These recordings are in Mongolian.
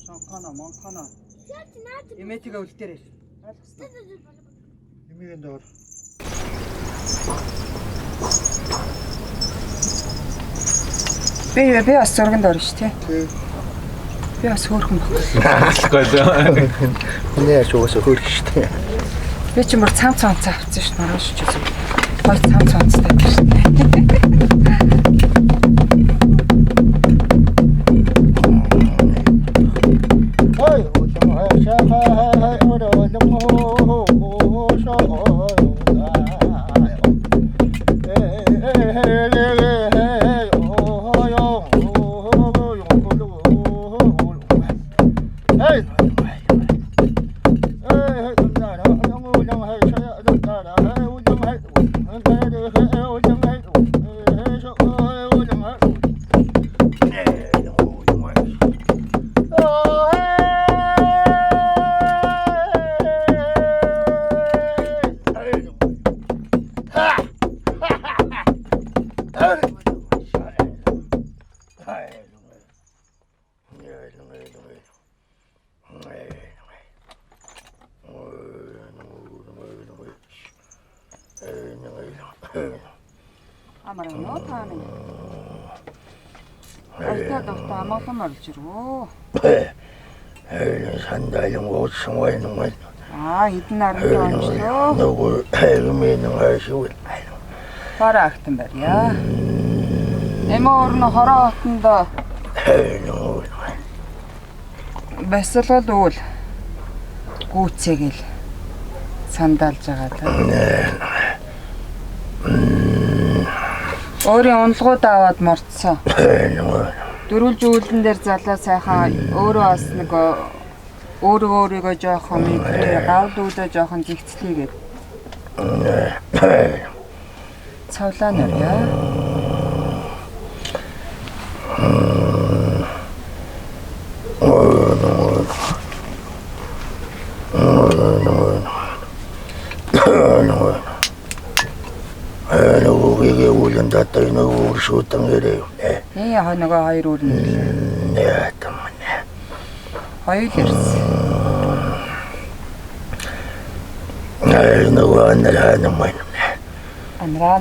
Шанхана, Монхана. Эмэтига үлдээрэй. Ойлгосноо. Эмигэнд ор. Би бас зурганд орно шүү тий. Би бас хөөрхөн баг. Алахгүй. Нэ чугаас хөөрх шүү тий. Би ч мөр цам цамцаа авчихсан шүү маргааш ч үзв. Гой цам цамцтай байна шүү тий. Ой, Амарано тааны. Альтаадорт амаалан орж ирвөө. Сандалин уутсамайнумай. Хэдэн наран тоончлоо. Нөгөө хэмээн хаашгүй. Хороо ахтан барья. Эмоорн хороо хотонд басалгал уул гүцээгэл сандалж байгаа та. Өөрийн унлгууд аваад морцсон. Дөрвөлж үүлэн дээр залаа сайхан өөрөө бас нэг өөрийгөө жоохон мэдээ гавдуудаа жоохон зэгцлийгээд. Цавлаа нэря. Нөгөө үүлэн даттай нөгөө шүтэн гэрээ. Яг нөгөө хоёр үүлэн. Нэ тамна. Хоёр ирсэн. Нөгөө анараа мань. Анраа.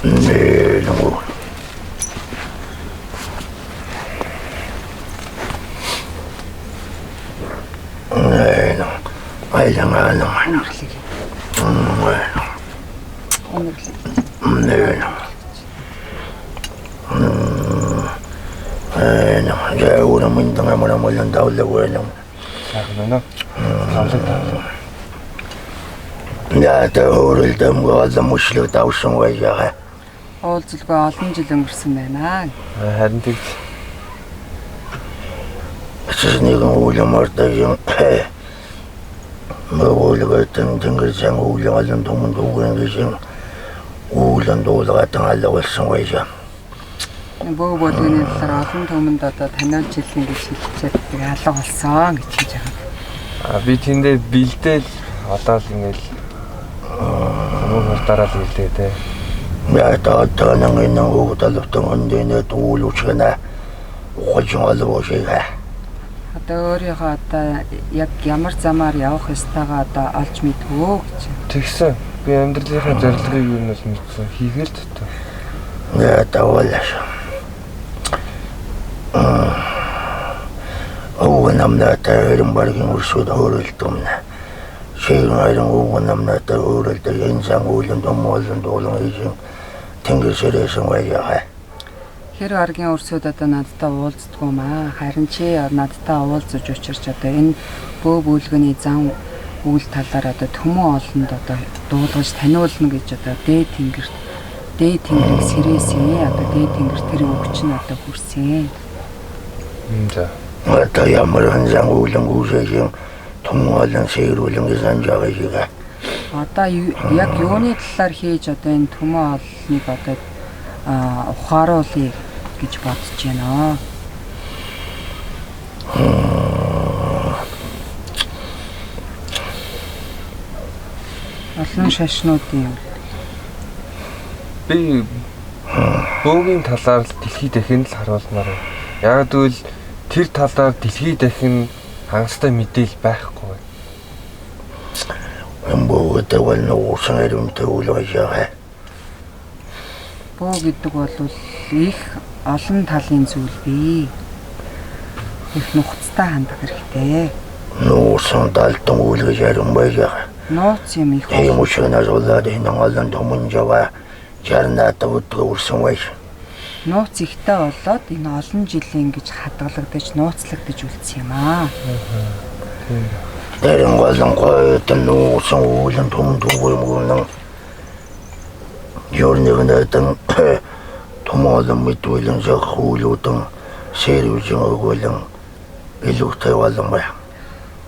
Нэ нөгөө Айдана наman. Я ура мынтanga марамалан дауллагуэнам. Сагнана. Авлаа. Я таурил дамгаалла мушлыг давсан байжгаа. Уулзалгүй олон жил өнгөрсөн байна. Харин тэгж. Нэг уулмартай юм. Мөөлгөтэн тэнгэрсэн уулгалан томон дуугэн гэсэн уулан дуулгатан алгуулсан байжаа. Бөө болгоны талаар олон түмэнд одоо таниулж хэлэх гэж хэлчихээд тэг алга болсон гэж хэлж байгаа. Би тэндээ бэлдээл одоо л ингээл мөн хурдаараа л бэлдээ те. Я одоо нэг уулталвтан өндөнө дуулуучгана ухажмалуушига. Одоо өөрийнхөө одоо яг ямар замаар явах ёстойгоо одоо олж мэдвөө гэж. Тэгсэн. Би амьдралынхаа зорилгыг юу нь мэдсэн. Хийгээл төтөө. Я тавалаш. Намната эрэмбаргийн урсууд хөөрөлтөмнө. Шийгнайрын намната хөөрөлтө энсэн уулын домоолын дуулан ийжин тэнгэрсэрээсэн байяа. Хэр аргийн урсууд одоо надтай уулздгүй маа. Харин чи надтай уулзаж учирч одоо энэ бөө бүлгэний зам үйл талаар одоо төмөн олонд одоо дуулгаж таниулна гэж одоо дээд тэнгэрийг сэрээсэн. Одоо дээд тэнгэр тэр өгч нь одоо хүрсэн. За. Одоо ямар ханзан уулан гүйсэн төмөн сэрүүлэн гэсэн жагаажига. Одоо яг юуны талаар хийж одоо энэ төмөн олныг одоо ухааруулъя гэж бодож байна. олон шашнуудын би бөөгийн талаар дэлхийд дахин л харуулмаар байна. Яг тэгвэл тэр талаар дэлхийд дахин хангастай мэдээлэл байхгүй байна. Бөөг бол нуусан аримтай үлгэж бөө гэдэг бол их олон талын зүйл бий. Их нухацтай хандах хэрэгтэй. нуусан далтан үлгэж арим байж Нууц юм их ийм учраас болоод энэ олон томон жава жарната утгуурсан байж нууц ихтэй болоод энэ олон жилийн гэж хадгалагдаж нууцлагдаж үлдсэн юм аа. Тэрэн болон гоётон нуусан уулын том дүүгэмгүнэн Yornignadan томолон мэдүүлэн зохиулуудан сэрүүжин өгүүлэн илүүтэй болон бай.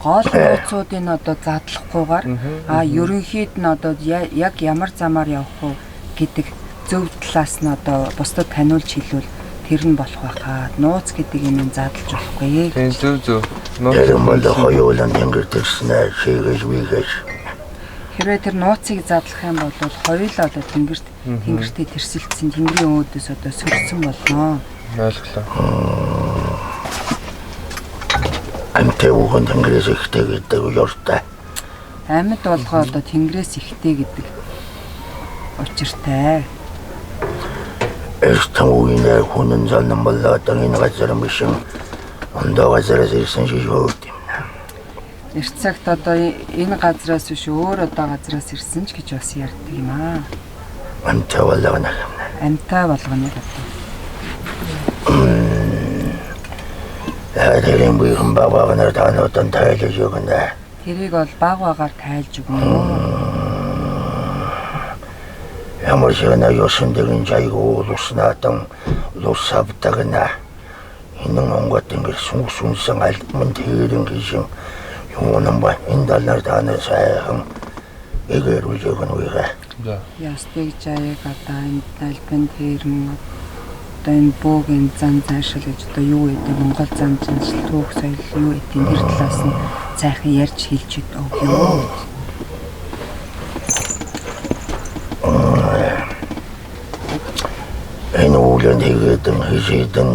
Гол нууцуудын одоо задлахгүйгээр ерөнхийд нь одоо яг ямар замаар явах вэ гэдэг зөв талаас нь одоо бусдад таниулж хэлвэл тэр нь болох байхаа. Нууц гэдэг юм задлж болохгүй. Тийм зөв. Тэрэн бол хоёулан тэнгэртэрснэ шийгэж вийгэж. Хэрвээ тэр нууцыг задлах юм бол хоёулаа одоо тэнгэртээ тэрсэлцсэн тэнгэрийн өөдөөс одоо сөрсөн болно. Ойлголоо. Амтэй ухан тэнгэрээс ихтэй гэдэг уяртай. Амьд болгоо одоо тэнгэрээс ихтэй гэдэг учиртай. Эртэн үеийн хүнэн залнан болоод энэ газар мишин ондоо газараас ирсэн шиг хөөд юм. Эрт цагт одоо энэ газраас биш өөр одоо газраас ирсэн ч гэж бас ярьдаг юм аа. Амтай болгоно. Амтай болгоно гэдэг. Тэрийн бүхэн бабаганаар таануудан тайлж өгнө. Тэрийг бол баг багаар тайлж өгнө. Ямар шигнэ ёсон дэгэн жайгуу луснатан лусавтагна. Энэ онгот ингэ сүнсэн альтман тэрэн гişin юунан ба энэ далнаар таанаа сайхан эгэрүүлж өгнө үеэ. Ястыг жаяг одоо энэ альпин тэрэн одоо энэ бөөгийн зан заашил гэж одоо юу гэдэг Монгол зан заншил түүх соёл юу гэдэг тэр талаас нь сайхан ярьж хэлж өгөө. Энэ уулын хийгээдэн хижээдэн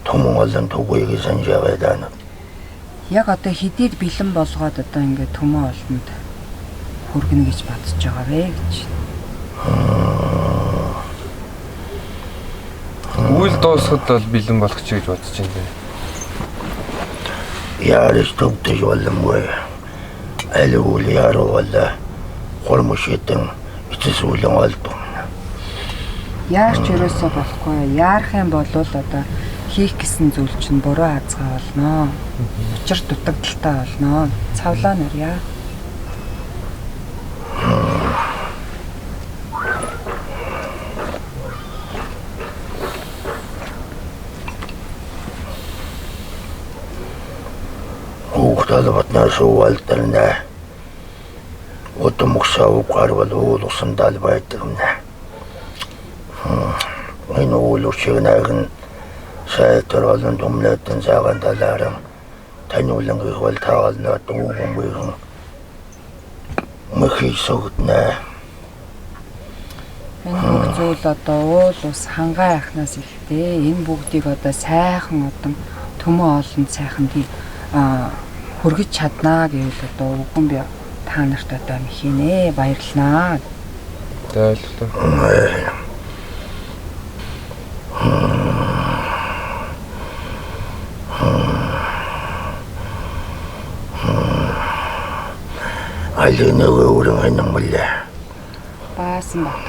томон олон түгүйг санджаагаад Яг одоо хэдийд бэлэн болгоод одоо ингээд төмөө олонд хүргэнэ гэж бодож байгаа вэ гэж. Үйл дуусахад бол бэлэн болох ч гэж бодож байна. Яарч төвдөж боломгүй. Алиул яруу болоо хормошитэн эцэсүүлэн олдоо. Яарч ерөөсөө болохгүй. Яарах юм бол одоо хийх гэсэн зүйл чинь буруу хазгаа болно. Учир дутагдaltaй болно. Цавлаа нарьяа. Ухталбатнаа суултарна. Утмуксаа уқарвал уулусан дал байдаг юм. Энэ уулуушигнаагын сайтар олон томлоотын цагаан талааран таниулан гихвал таална дууган бийгэн мөхийсөгднэ. Энэ бүх зүйл одоо уул ус хангаа яхнаас ихтэй. Энэ бүгдийг одоо сайхан одоо төмөө олон сайхан тий хүргэж чаднаа гэвэл одоо үгэн би та нарт одоо хийнэ баярлнаа. Ойлголоо. Алинэгээ өрөн ханан мөлөө. Баасан бат.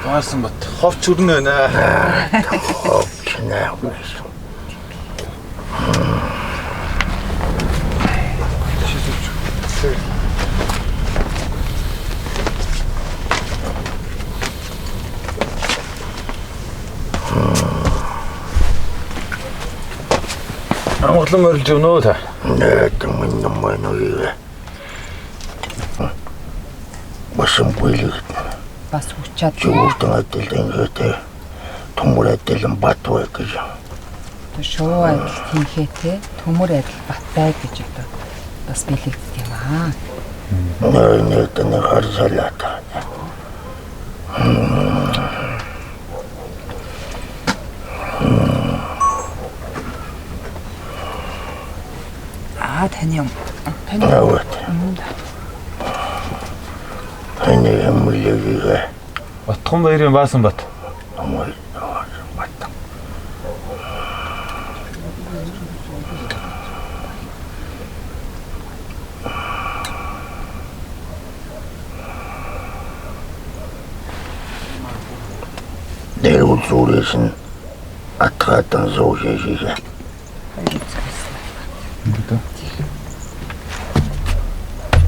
Баасан бат. Ховч өрнө нэ. Ховч нэ. Амглан морилж өгнө та. Нэ тэмэн намайг нүгэ. Басан бүлэг. Бас хүчээд Чууртан адил ингээд төмөр адил батвай гэж. шуу адил тэнхээтэй төмөр адил баттай гэж одоо бас бэлэгддэг юм аа. Нэрнэт нэг харсалаата. Таны юм. Таны. Аваад. Таны юм үлээгээ. Батхан баярын баасан бат. Амой бат. Нэрүүд зүрээсэн атгаатан зоожээшээ.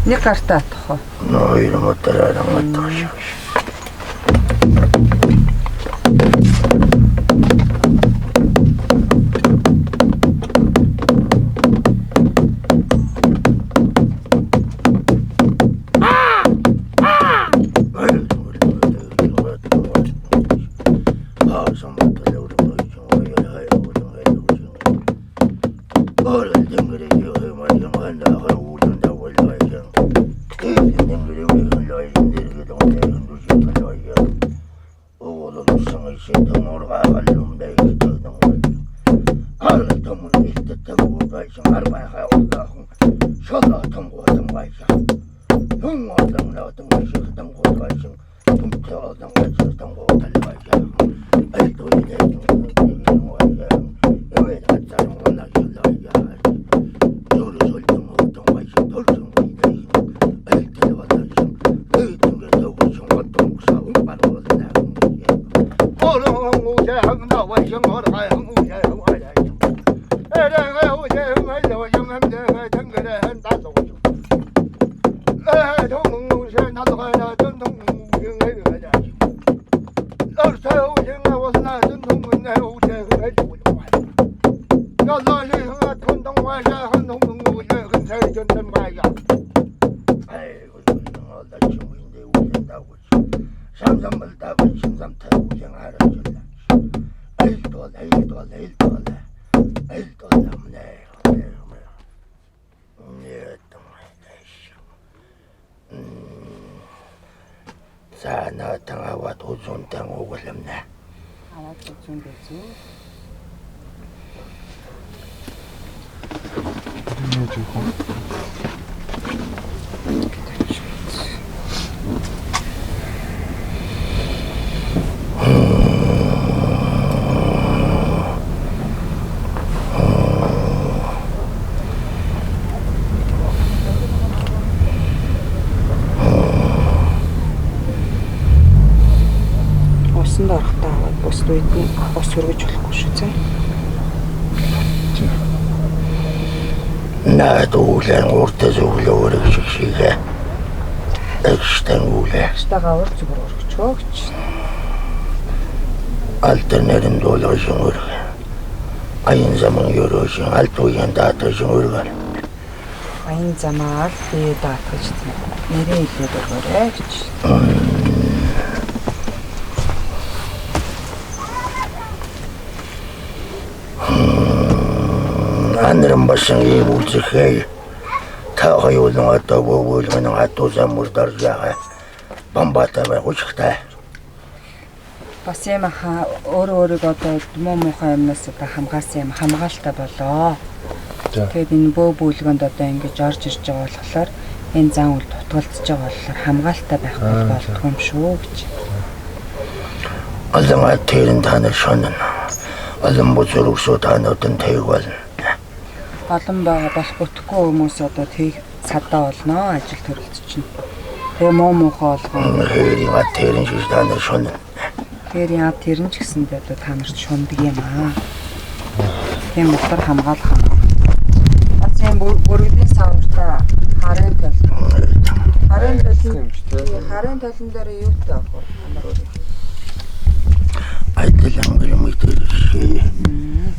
Нэг гартаа атах. Ноёр мотороор атах. Sana tangawat uzun tango walam na. Аваад үзүүн дэзүү. Усанд орохдоо аваад бус үед нь ус хөргөж болохгүй шүү зэ. Наадуулан уртазуулуурэг шигшигээ. Экстэн уулаа. Стагаа ур зүгээр өргөчөөч. Альтернэрэн долоошин өрг. Аян заман ёроошин алтуян дааташин өргөр. Аян замаар би даатгаж нэрээ илээд өргөөрэй гэж. Андрам башин ивүүлзэхэй. Таахаюулан атаа бөөвөлгөн атуусаа мурдаржаа. Бамбатаа гучхтай. Бас юм хаа өөрөө одоо муу муухай юмнаас одоо хамгаалсан юм хамгаалалтаа болоо. Тэгээд энэ бөөвөлгөнд одоо ингэж орж ирж байгаа болохоор энэ зан үйл тутгалдаж байгаа болохоор хамгаалалтаа байх болтгүй юм шүү гэж. Алан тэрэн танаар шонно. Алан бузургсуу таануудын тэг болно. Олон байгаа болох бүтэхгүй хүмүүс одоо тэг цадаа болно ажил төрөлд чинь. Тэгээ муу муухай болгоо. Хэрийн тэрэн шиг таанаар шонно. Тэгэхээр яа тэрэн ч гэсэндээ одоо та нарт шундаг юм аа. Тийм утгаар хамгаалах юм. Бас юм бүргэдийн савртаа харын тал. Харын талын дээр юутай авах вэ? Айдлан гэмэтэй шээ.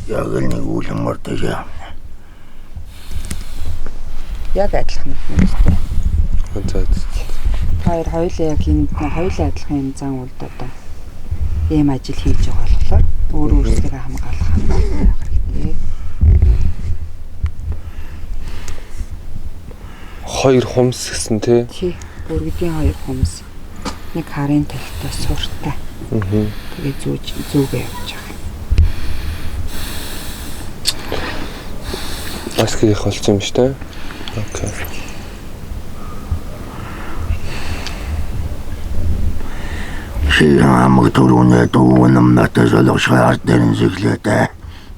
Яг нэг үлэн мөрдөж. Яг адилхан юм шүү дээ. За. Хоёр хоёулаа яг энэ хоёулаа адилхан юм зан үлд одоо ийм ажил хийж байгаа болохоор өөр өөрсдөө хамгаалах хэрэгтэй. 2 хумс гэсэн тий. Тий. Бүргэдийн 2 хүмүүс. Нэг харын талтай суртай. Тэгээ зүүгээ явж байгаа. Маскыг холцсон юм шүү дээ. Окей. Амаг төрүүнээ дүүнэмнатэ солонгошгаар дэрэн зэглээтэй.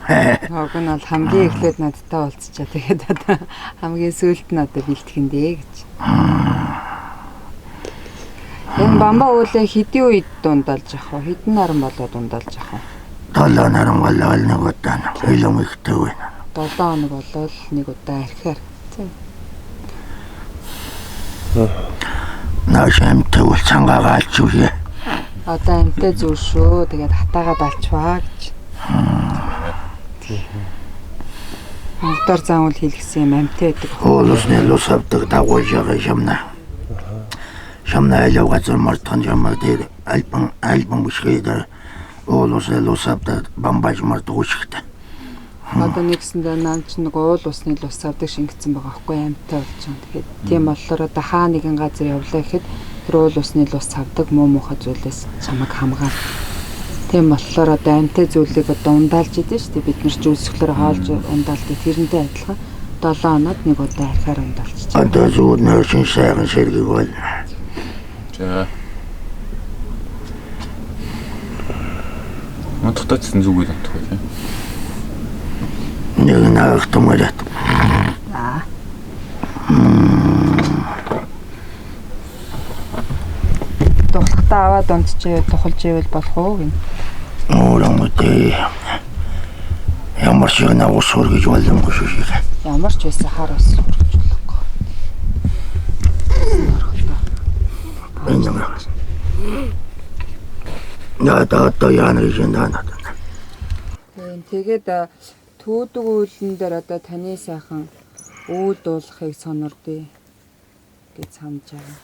Уг нь бол хамгийн эхлээд надтай уулзчаа. Тэгээд одоо хамгийн сүүлд нь одоо бэлтгэндээ гэж. Энэ бамбаа уулаа хэдийн үед дундалж явах вэ? Хэдэн наран болоод дундалж явах вэ? 7 наран болоо нэг удаа хэлэм ихтэй байна. 7 хоног болоод нэг удаа архиар. Наашамтай уулцангаагаалч үе. Одоо амтай зүйл шүү. Тэгээд хатаагаад алчваа гэж. Мотор заавал хийлгсэн юм амтай байдаг. Хоолосны лус авдаг дагуулж байгаа юмна. Шамна ялав газар мартхан жамар дээр альбом бишгээд хоолосны лус авдаг бамбаж март уушигтай. Одоо нэгсэндээ нaan ч нэг уул усны лус авдаг шингэсэн байгаа байхгүй амтай болж байгаа. Тэгэхээр тийм болохоор одоо хаа нэгэн газар явлаа гэхэд тэр уул усны лус авдаг муу муухай зүйлээс чамайг хамгаал. Тийм болохоор одоо амтай зүйлийг одоо ундаалж идэв шүү дээ. Бид нар ч үлсгэлээр хаалж ундаалдаг тэрнтэй адилхан 7 хоноод нэг удаа архиар ундаалчих. Одоо зүүн нэршин сайхан сэргийг бол. За. Мотогтойцсон зүгэл онтгой тийм. Нэг наахтмарат. Тухтаа аваад унтчээ тухалж ивэл болох уу гин. Уурамтай. Ямар ч нэг ус хөргөж боломгүй шүү. Ямар ч байсан хар ус хөргөж болохгүй. Надад яана жинданаа. Тэгээд төөдөг үйлэн дээр одоо таны сайхан үйл дуулахыг сонирдъя гэж санаж байгаа.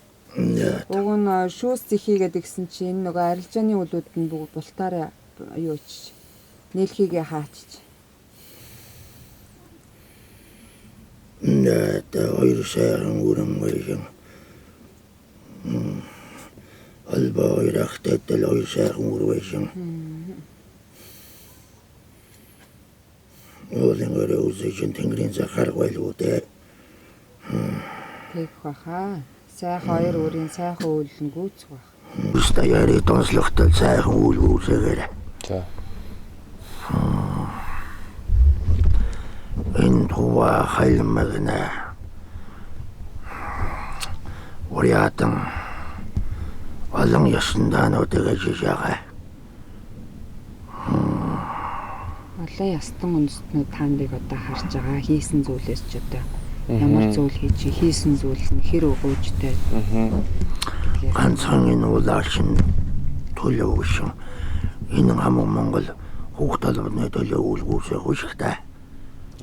Уг нь шүүс зихийгээд гисэн чинь нөгөө арилжааны үйлүүд нь бүгд бултаараа юу ч нээлхийгээ хаачиж. Хоёр сайхан үрэмгэн. Алба ирахтай хоёр сайхан үрвэшин. Олонгороо үзэж тэнгэрийн захаар байлгуудаа. Тэг баха. Сайхан хоёр үрийн сайхан үйлэн гүйцэх баг. Үстэ яри тонслохтой сайхан үйл үүсгээрэй. За. Энэ това хайлмагна. Уриатан олон ясандаанууд гэж яагаа. Олон ястан үндэстнүүд таандыг одоо харж байгаа хийсэн зүйлээс ч одоо ямар зүйл хийж хийсэн зүйл нь хэр өгөөжтэй. Ганцхан энэ улаашин төлөвшин энэ хамаг Монгол хүүхдэлбэрний төлөө үлгүүсээ хүсэхтэй.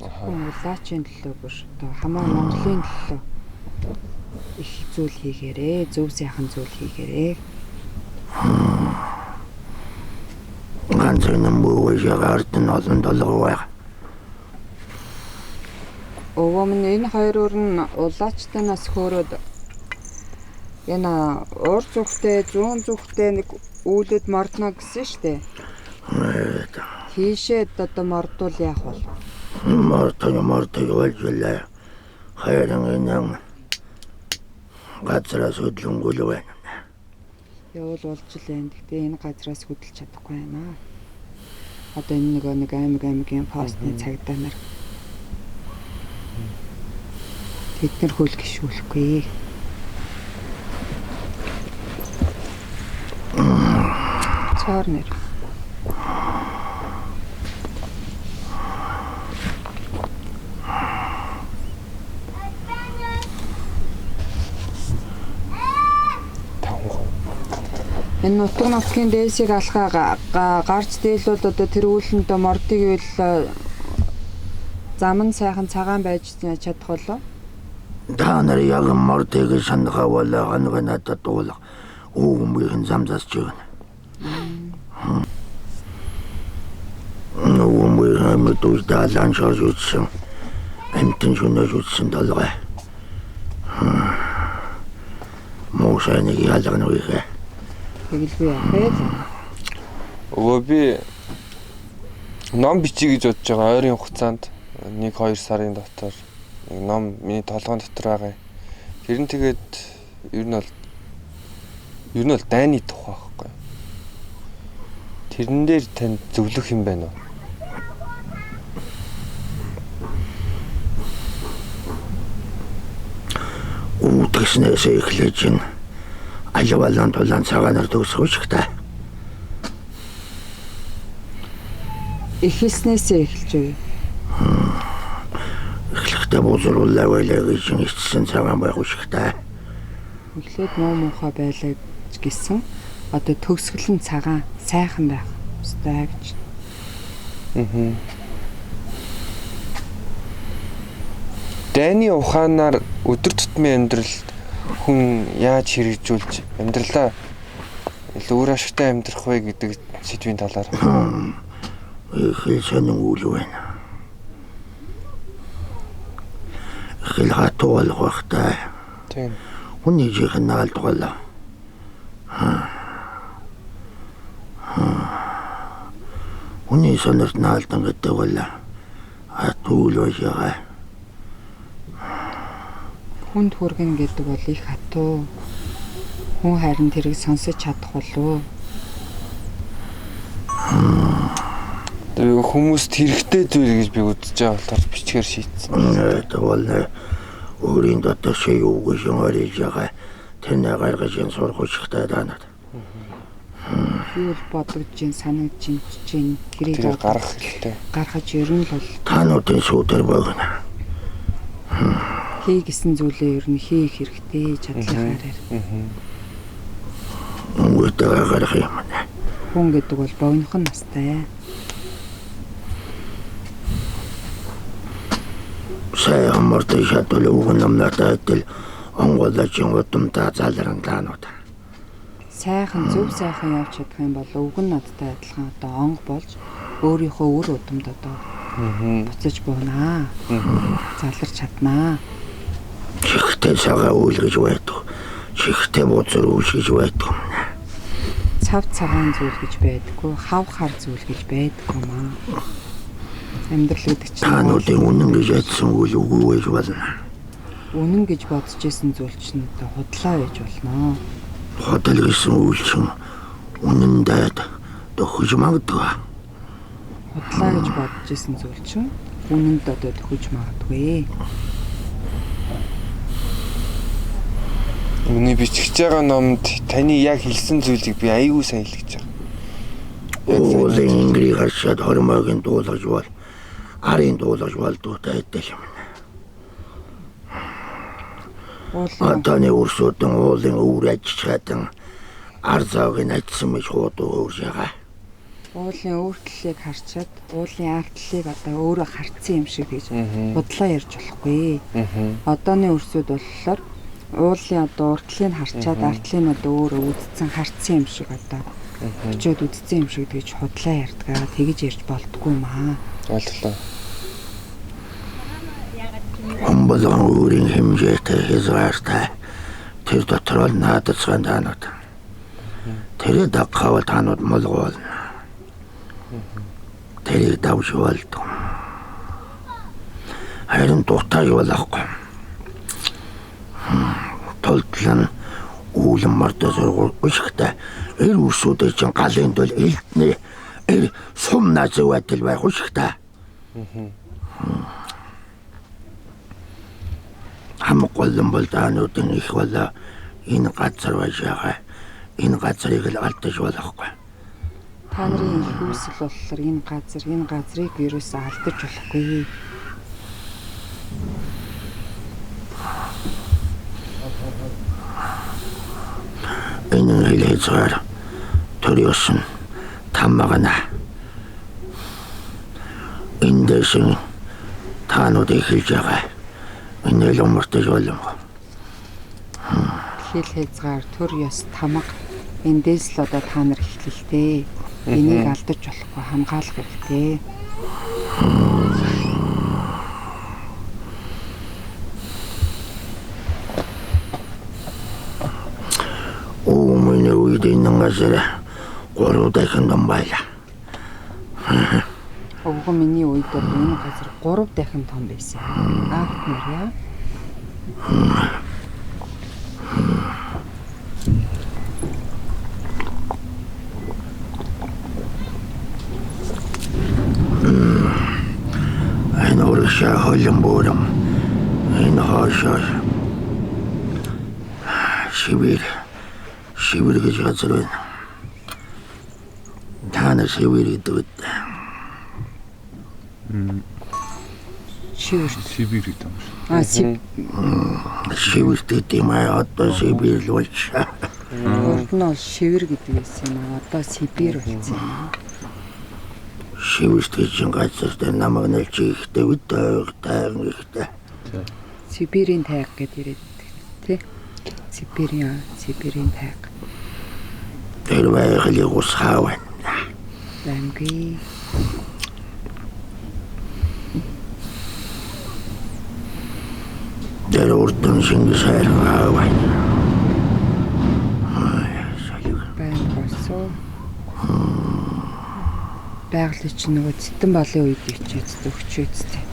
Улаачийн төлөө биш одоо хамаг Монголын төлөө их зүйл хийгээрээ, зөв сайхан зүйл хийгээрээ. Ганцхан муу ягарт нь олон долгоо. Өвөмн энэ хоёр өөр нь улаачтанаас хөөрөөд энэ уур зүгтээ, зүүн зүгтээ нэг үүлэд мордно гэсэн штэ. Хийшээд одоо мордвол яах вэ? Мордо явууллаа. Хайран энэ газраас хөдлөнгөл байна. Явуул болж л байна. Гэтэ энэ газраас хөдөлж чадахгүй байна. Одоо энэ нэг аймгийн постны цагдаа нар тэд нар хөл гişүүлэхгүй. Цаар нэр. Энэ нутаг нутгийн дээсийг алхаа гарч дийлвэл одоо тэр үүлэнд мордыг ивэл зам нь сайхан цагаан байж чадах болоо. Та нар яг мордыг санахавала ханганатад дуулах уугмын замзас чигнэ. Уугмын мэдүүс даалан шоожсэн. Амтэн шунаж утсан долгой. Муусаа нэг ялгана үеэ. Тэгэлгүй яах вэ? Өвөө би ном бичиж гэж бодож байгаа ойрын хугацаанд 1-2 сарын дотор нэг ном миний толгойн дотор байгаа. Тэр нь тэгээд ер нь бол дайны тухай байхгүй. Тэрэн дээр танд зөвлөх юм байна уу? Үүдгснээс эхлэж ин аживалан тулаан цагаанаар төгсгөөчтэй. Эхэлснээсээ эхэлж үе. Эхлэхдээ бузруулаа байлаа гэж ирсэн цагаан байх үшгтэй. Эхлээд муу муухай байлаа гэсэн. Одоо төгсгөл нь цагаан сайхан байх ёстой гэж. Дайны ухаанаар өдөр тутмын амьдралд хүн яаж хэрэгжүүлж амьдралаа илүү үр ашигтай амьдрах вэ гэдэг сэдвийн талаар. Эхэл сонин үйл байна. Эхэл хатуул багтай. Тийм. Хүний чихэн наалдуулаа. Хүний сонорт наалдан гэдэг бол хатуул байжгаа. Хүнд хүргэн гэдэг бол их хатуу. Хүн харин тэрийг сонсож чадах болов. Тэгээ хүмүүст хэрэгтэй зүйл гэж би үзэж байгаа болохоор бичгээр шийдсэн. Тэгвэл өөрийн дотор шиг юу гэж ярьж байгаа тэнэ гаргаж ин сургуультай данаад. Юу л бодож ин санагдж ин тэрийг гаргах хэрэгтэй. Гаргаж ер нь бол Таануудын сүүдэр богино. хий гэсэн зүйлээ ер нь хийх хэрэгтэй чадлагаараа. Өнгөтэй гаргах юм байна. Хүн гэдэг бол богинохон настай. Сая амартай шатул уган намнатай тэл онгоолжин удамтай залран таанууд. Сайхан зөв сайхан явж чадах юм бол уг нь надтай адилхан одоо онг болж өөрийнхөө үр удамд одоо буцаж буунаа. Заларч чаднаа. Чихтэй цагаа үйлгэж байдаг. Чихтэй буцар үйлгэж байдаг. Цав цагаан зүйл гэж байдаггүй, хав хар зүйл гэж байдаггүй маа. Амьдрал гэдэг чинь Таануудын үнэн гэж ядсан үйл үгүй байж болно. үнэн гэж бодож исэн зүйл чинь одоо худлаа байж болно. Хотел гэсэн үйл чинь үнэн дайд тохиж магадгүй. Худлаа гэж бодож исэн зүйл чинь үнэнд одоо төхөж магадгүй. Миний бичиж байгаа номд таны яг хэлсэн зүйлийг би аягүй сайн хэлж байгаа. Уулын ингри гарчаад хормогийн дуулаж бол арын дуулаж болдуутай адил юм. Атаны урсуудын уулын үүр ажичхадан арзаагийн ажсан мэт хуудуу өөрж байгаа. Уулын өөртлөлийг харчаад уулын артлыг одоо өөрөө харцсан юм шиг гэж бодлоо ярьж болохгүй. Одооны өрсөд болохоор уулын одоо уртлыг харчаад артлыг одоо өөрөө үдцэн харцсан юм шиг одоо өчөөд үдцэн юм шиг гэж худлаа ярьдгаа тэгэж ярьж болдгоо маа. Ойлголоо. Хомболон өөрийн хэмжээтэй хязгаартай тэр дотор л наадцсан таанууд. Тэр дагхавал таанууд молгоол. Тэр давж болдог. Харин дутааж болохгүй. Толтлон үүлэн мартаа сургууль өшгтэй эр үсүүдээ чинь галын дол элдний эр сумна зөвөдөл байх өшгтэй. Хамголон бол таануудын их болоо энэ газар байж байгаа. Энэ газрыг л алдаж болохгүй. Та нарын их үүсэл болохоор энэ газрыг вирус алдаж болохгүй. Энэ хэлээзээр төрөөсөн таммагна. Эндээсэн таанууд эхэлж байгаа. Энэ л өмөртөж болов. Хэл хязгаар төр ёс тамга эндээс л одоо та нар эхлэлтэй. Энийг алдаж болохгүй хамгаалах хэрэгтэй. бид энэ газар 3 дахин том байлаа. Өвгөө миний үед бол энэ газар 3 дахин том байсан. Аахнаар яа. Энэ урагшаа холон буурам. Энэ хаашаа. Шивэр гэж газар байна. Тана шивэр гэдэг. Сибирь гэдэг юм шиг. Шивэр гэдэг юм аа одоо Сибирь л болчихсон. Урд нь бол шивэр гэдэг байсан юм аа. Одоо Сибирь болсон юм аа. Шивэр гэж газар дээр намайг нэлж ихтэй үдээ тайгнахтай. Сибирийн тайг гэдэг тий. Сибирийн тайг. Тэр байгалыг усхаван. Ланги. Тэр урдын Шингис хайран аавай. Байн болсон. Байгалийн чинь нөгөө цэтэн балын үед ичээд өгчөөцтэй.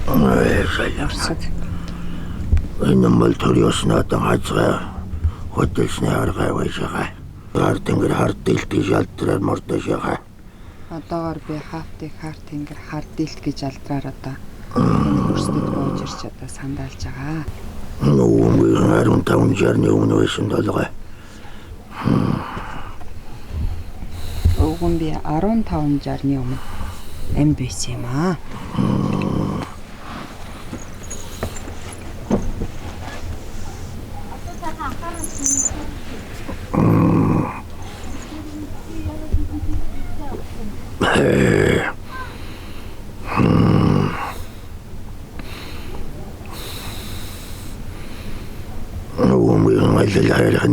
Салярсад. Энэ мал төрөөснөө хазгаа хотелсны аргаа байшгаа. Хартингэр хартилт жалтраар мортошгаа. Одоогоор би хартингэр хартилт гэж алдраар одоо энэ хөрсдөд бууж ирч одоо сандаалж байгаа. Нүүн 15 жарны өмнө байсан долгой. Өвгөн би 15 жарны өмнө амьд байсан юм аа.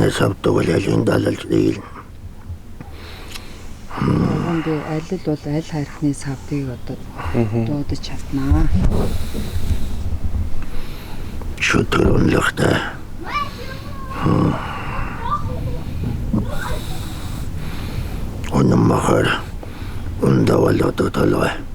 Аллаа савтуулаад далалж дийл. Би алил бол аль хайрхны савдыг одоо дуудаж чаднаа. Шүтэр унлахтай. Унамахар ундавал одоо талаа.